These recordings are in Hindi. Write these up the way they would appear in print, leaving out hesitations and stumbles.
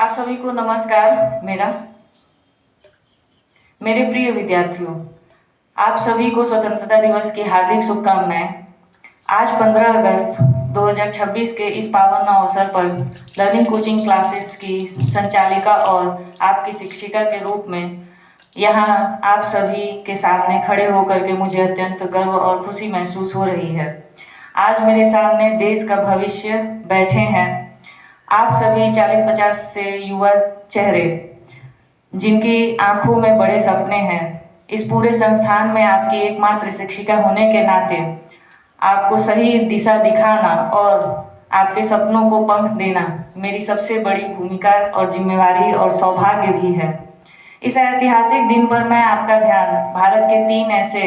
आप सभी को नमस्कार। मेरे प्रिय विद्यार्थियों, आप सभी को स्वतंत्रता दिवस की हार्दिक शुभकामनाएं। आज 15 अगस्त 2026 के इस पावन अवसर पर लर्निंग कोचिंग क्लासेस की संचालिका और आपकी शिक्षिका के रूप में यहाँ आप सभी के सामने खड़े होकर के मुझे अत्यंत गर्व और खुशी महसूस हो रही है। आज मेरे सामने देश का भविष्य बैठे हैं आप सभी 40-50 से युवा चेहरे, जिनकी आंखों में बड़े सपने हैं। इस पूरे संस्थान में आपकी एकमात्र शिक्षिका होने के नाते आपको सही दिशा दिखाना और आपके सपनों को पंख देना मेरी सबसे बड़ी भूमिका और जिम्मेवारी और सौभाग्य भी है। इस ऐतिहासिक दिन पर मैं आपका ध्यान भारत के 3 ऐसे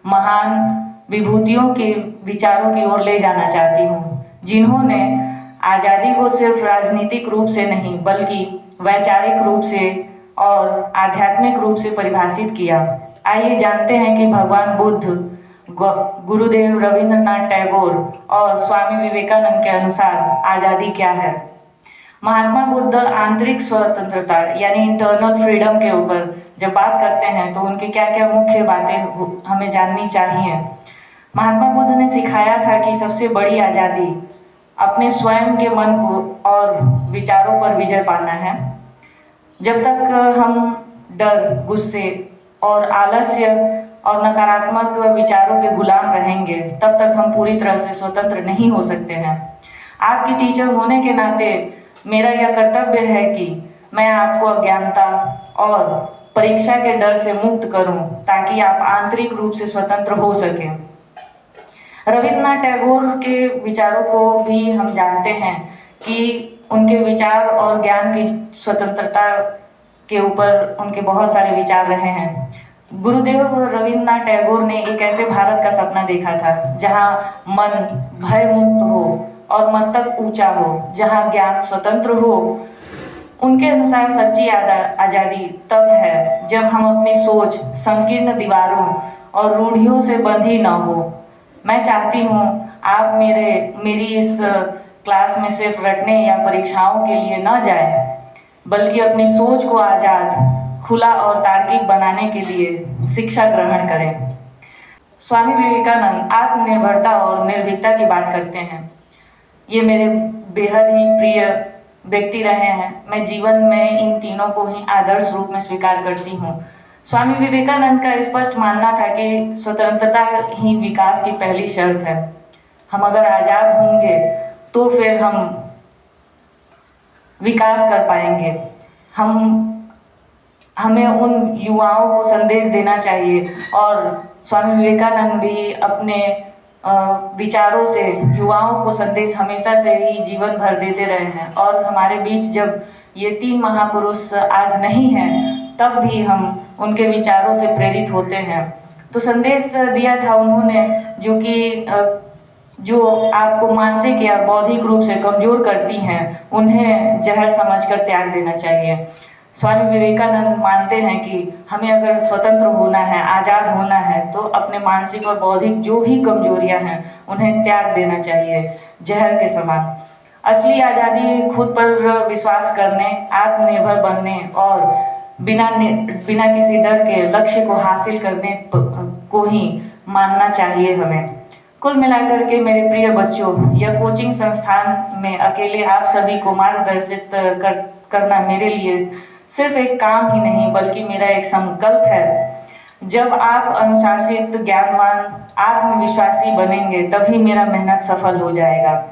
महान विभूतियों के विचारों की ओर ले जाना चाहती हूँ, जिन्होंने आज़ादी को सिर्फ राजनीतिक रूप से नहीं बल्कि वैचारिक रूप से और आध्यात्मिक रूप से परिभाषित किया। आइए जानते हैं कि भगवान बुद्ध, गुरुदेव रविंद्रनाथ टैगोर और स्वामी विवेकानंद के अनुसार आज़ादी क्या है। महात्मा बुद्ध आंतरिक स्वतंत्रता यानी इंटरनल फ्रीडम के ऊपर जब बात करते हैं तो उनकी क्या क्या मुख्य बातें हमें जाननी चाहिए। महात्मा बुद्ध ने सिखाया था कि सबसे बड़ी आज़ादी अपने स्वयं के मन को और विचारों पर विजय पाना है। जब तक हम डर, गुस्से और आलस्य और नकारात्मक विचारों के गुलाम रहेंगे, तब तक हम पूरी तरह से स्वतंत्र नहीं हो सकते हैं। आपकी टीचर होने के नाते मेरा यह कर्तव्य है कि मैं आपको अज्ञानता और परीक्षा के डर से मुक्त करूं, ताकि आप आंतरिक रूप से स्वतंत्र हो सकें। रविंद्रनाथ टैगोर के विचारों को भी हम जानते हैं कि उनके विचार और ज्ञान की स्वतंत्रता के ऊपर उनके बहुत सारे विचार रहे हैं। गुरुदेव रविंद्रनाथ टैगोर ने एक ऐसे भारत का सपना देखा था जहां मन भय मुक्त हो और मस्तक ऊंचा हो, जहां ज्ञान स्वतंत्र हो। उनके अनुसार सच्ची आज़ादी तब है जब हम अपनी सोच संकीर्ण दीवारों और रूढ़ियों से बंधी न हो। मैं चाहती हूँ आप मेरी इस क्लास में सिर्फ रटने या परीक्षाओं के लिए न जाएं, बल्कि अपनी सोच को आज़ाद, खुला और तार्किक बनाने के लिए शिक्षा ग्रहण करें। स्वामी विवेकानंद आत्मनिर्भरता और निर्भीकता की बात करते हैं। ये मेरे बेहद ही प्रिय व्यक्ति रहे हैं। मैं जीवन में इन तीनों को ही आदर्श रूप में स्वीकार करती हूँ। स्वामी विवेकानंद का स्पष्ट मानना था कि स्वतंत्रता ही विकास की पहली शर्त है। हम अगर आज़ाद होंगे तो फिर हम विकास कर पाएंगे। हमें उन युवाओं को संदेश देना चाहिए और स्वामी विवेकानंद भी अपने विचारों से युवाओं को संदेश हमेशा से ही जीवन भर देते रहे हैं। और हमारे बीच जब ये 3 महापुरुष आज नहीं हैं, तब भी हम उनके विचारों से प्रेरित होते हैं। तो संदेश दिया था उन्होंने जो आपको मानसिक या बौद्धिक रूप से कमजोर करती हैं, उन्हें जहर समझकर त्याग देना चाहिए। स्वामी विवेकानंद मानते हैं कि हमें अगर स्वतंत्र होना है, आज़ाद होना है, तो अपने मानसिक और बौद्धिक जो भी कमजोरियां हैं उन्हें त्याग देना चाहिए, जहर के समान। असली आज़ादी खुद पर विश्वास करने, आत्मनिर्भर बनने और बिना किसी डर के लक्ष्य को हासिल करने को ही मानना चाहिए हमें। कुल मिलाकर के मेरे प्रिय बच्चों, यह कोचिंग संस्थान में अकेले आप सभी को मार्गदर्शित करना मेरे लिए सिर्फ एक काम ही नहीं बल्कि मेरा एक संकल्प है। जब आप अनुशासित, ज्ञानवान, आत्मविश्वासी बनेंगे, तभी मेरा मेहनत सफल हो जाएगा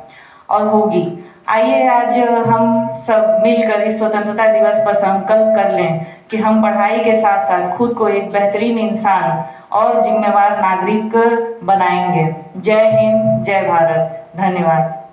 और होगी। आइए आज हम सब मिलकर इस स्वतंत्रता दिवस पर संकल्प कर लें कि हम पढ़ाई के साथ साथ खुद को एक बेहतरीन इंसान और जिम्मेवार नागरिक बनाएंगे। जय हिंद, जय भारत। धन्यवाद।